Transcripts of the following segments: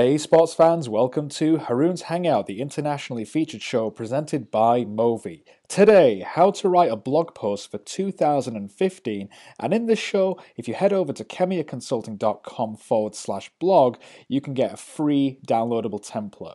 Hey sports fans, welcome to Haroon's Hangout, the internationally featured show presented by Movy. Today, how to write a blog post for 2015, and in this show, if you head over to khemeiaconsulting.com/blog, you can get a free downloadable template.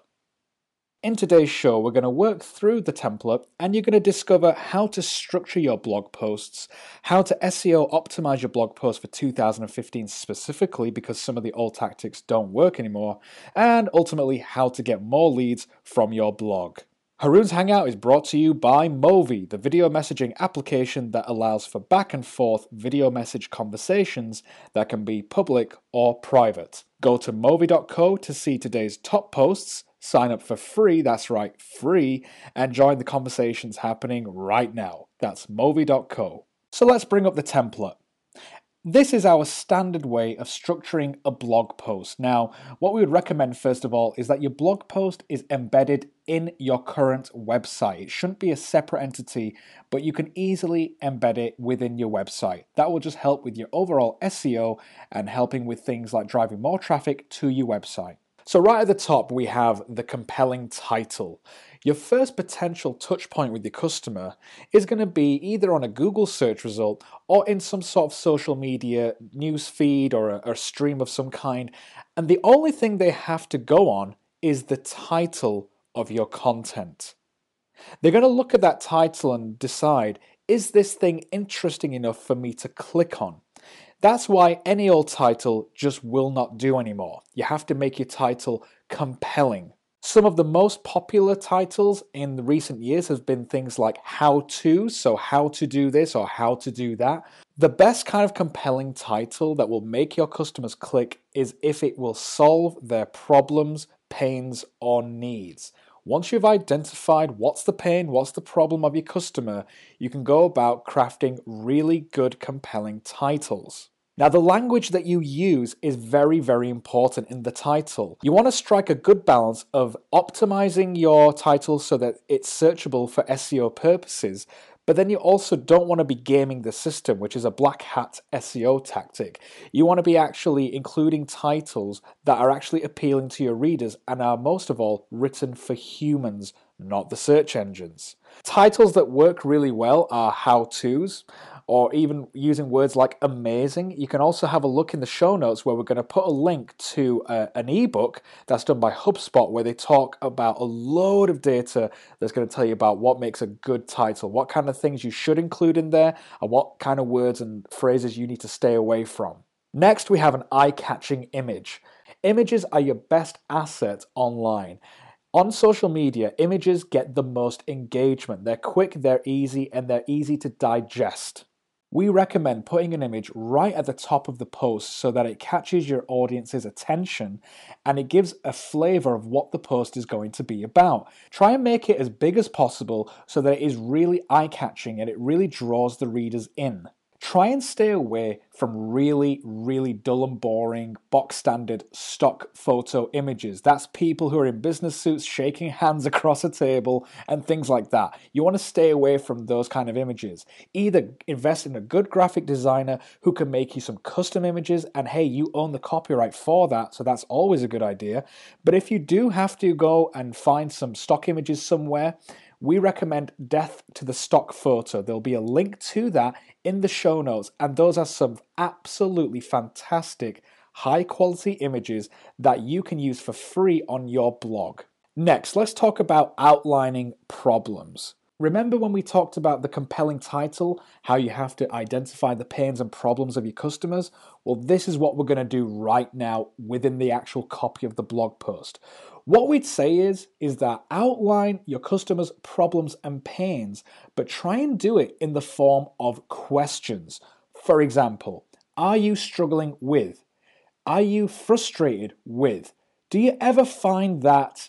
In today's show, we're going to work through the template and you're going to discover how to structure your blog posts, how to SEO optimize your blog post for 2015 specifically because some of the old tactics don't work anymore, and ultimately how to get more leads from your blog. Haroon's Hangout is brought to you by Movy, the video messaging application that allows for back and forth video message conversations that can be public or private. Go to movy.co to see today's top posts, sign up for free, that's right, free, and join the conversations happening right now. That's movy.co. So let's bring up the template. This is our standard way of structuring a blog post. Now, what we would recommend first of all is that your blog post is embedded in your current website. It shouldn't be a separate entity, but you can easily embed it within your website. That will just help with your overall SEO and helping with things like driving more traffic to your website. So right at the top, we have the compelling title. Your first potential touch point with your customer is going to be either on a Google search result or in some sort of social media news feed or a stream of some kind. And the only thing they have to go on is the title of your content. They're going to look at that title and decide, is this thing interesting enough for me to click on? That's why any old title just will not do anymore. You have to make your title compelling. Some of the most popular titles in the recent years have been things like how to, so how to do this or how to do that. The best kind of compelling title that will make your customers click is if it will solve their problems, pains, or needs. Once you've identified what's the pain, what's the problem of your customer, you can go about crafting really good, compelling titles. Now, the language that you use is very, very important in the title. You want to strike a good balance of optimizing your title so that it's searchable for SEO purposes, but then you also don't want to be gaming the system, which is a black hat SEO tactic. You want to be actually including titles that are actually appealing to your readers and are most of all written for humans, not the search engines. Titles that work really well are how-tos, or even using words like amazing. You can also have a look in the show notes where we're going to put a link to an ebook that's done by HubSpot where they talk about a load of data that's going to tell you about what makes a good title, what kind of things you should include in there, and what kind of words and phrases you need to stay away from. Next, we have an eye-catching image. Images are your best asset online. On social media, images get the most engagement. They're quick, they're easy, and they're easy to digest. We recommend putting an image right at the top of the post so that it catches your audience's attention and it gives a flavor of what the post is going to be about. Try and make it as big as possible so that it is really eye-catching and it really draws the readers in. Try and stay away from really, really dull and boring, box standard stock photo images. That's people who are in business suits shaking hands across a table and things like that. You want to stay away from those kind of images. Either invest in a good graphic designer who can make you some custom images, and hey, you own the copyright for that, so that's always a good idea. But if you do have to go and find some stock images somewhere, we recommend death to the stock photo. There'll be a link to that in the show notes, and those are some absolutely fantastic high quality images that you can use for free on your blog. Next, let's talk about outlining problems. Remember when we talked about the compelling title, how you have to identify the pains and problems of your customers? Well, this is what we're going to do right now within the actual copy of the blog post. What we'd say is that outline your customers' problems and pains, but try and do it in the form of questions. For example, are you struggling with? Are you frustrated with? Do you ever find that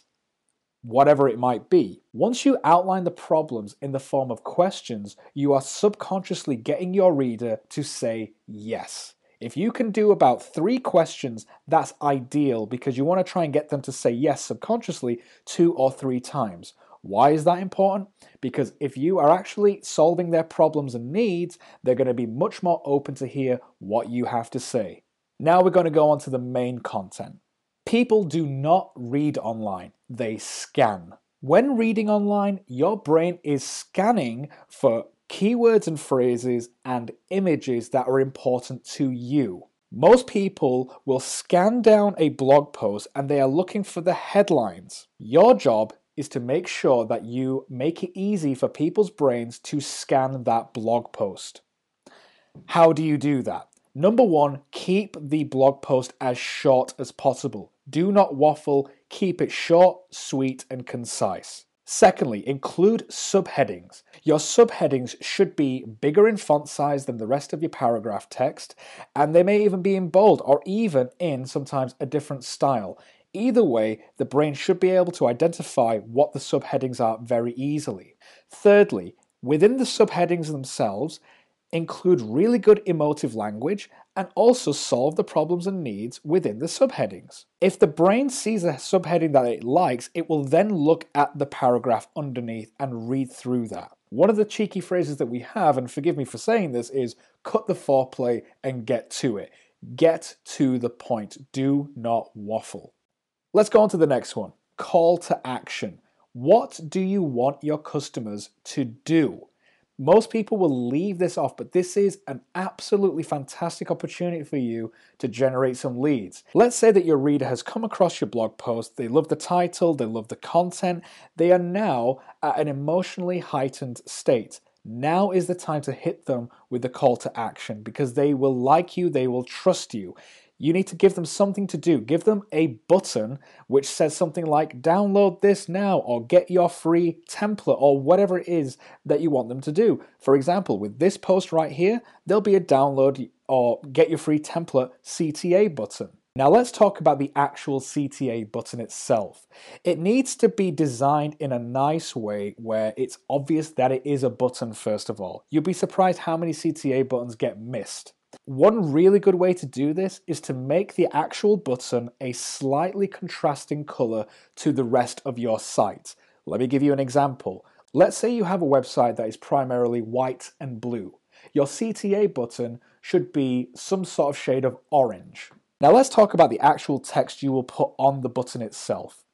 whatever it might be? Once you outline the problems in the form of questions, you are subconsciously getting your reader to say yes. If you can do about 3 questions, that's ideal because you want to try and get them to say yes subconsciously 2 or 3 times. Why is that important? Because if you are actually solving their problems and needs, they're going to be much more open to hear what you have to say. Now we're going to go on to the main content. People do not read online, they scan. When reading online, your brain is scanning for keywords and phrases and images that are important to you. Most people will scan down a blog post and they are looking for the headlines. Your job is to make sure that you make it easy for people's brains to scan that blog post. How do you do that? Number one, keep the blog post as short as possible. Do not waffle, keep it short, sweet, and concise. Secondly, include subheadings. Your subheadings should be bigger in font size than the rest of your paragraph text, and they may even be in bold or even in sometimes a different style. Either way, the brain should be able to identify what the subheadings are very easily. Thirdly, within the subheadings themselves, include really good emotive language, and also solve the problems and needs within the subheadings. If the brain sees a subheading that it likes, it will then look at the paragraph underneath and read through that. One of the cheeky phrases that we have, and forgive me for saying this, is cut the foreplay and get to it. Get to the point. Do not waffle. Let's go on to the next one. Call to action. What do you want your customers to do? Most people will leave this off, but this is an absolutely fantastic opportunity for you to generate some leads. Let's say that your reader has come across your blog post, they love the title, they love the content, they are now at an emotionally heightened state. Now is the time to hit them with the call to action because they will like you, they will trust you. You need to give them something to do. Give them a button which says something like download this now or get your free template or whatever it is that you want them to do. For example, with this post right here, there'll be a download or get your free template CTA button. Now let's talk about the actual CTA button itself. It needs to be designed in a nice way where it's obvious that it is a button first of all. You'll be surprised how many CTA buttons get missed. One really good way to do this is to make the actual button a slightly contrasting color to the rest of your site. Let me give you an example. Let's say you have a website that is primarily white and blue. Your CTA button should be some sort of shade of orange. Now let's talk about the actual text you will put on the button itself.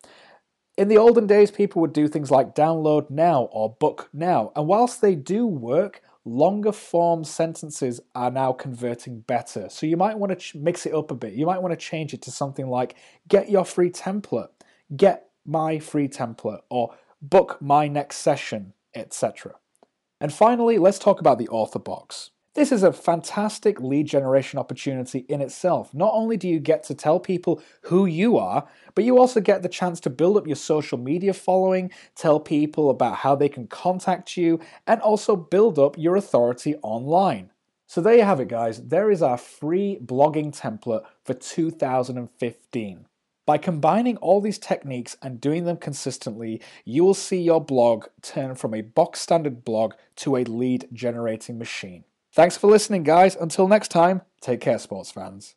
In the olden days, people would do things like download now or book now, and whilst they do work, longer form sentences are now converting better. So you might want to mix it up a bit. You might want to change it to something like get your free template, get my free template, or book my next session, etc. And finally, let's talk about the author box. This is a fantastic lead generation opportunity in itself. Not only do you get to tell people who you are, but you also get the chance to build up your social media following, tell people about how they can contact you, and also build up your authority online. So there you have it, guys. There is our free blogging template for 2015. By combining all these techniques and doing them consistently, you will see your blog turn from a box standard blog to a lead generating machine. Thanks for listening, guys. Until next time, take care, sports fans.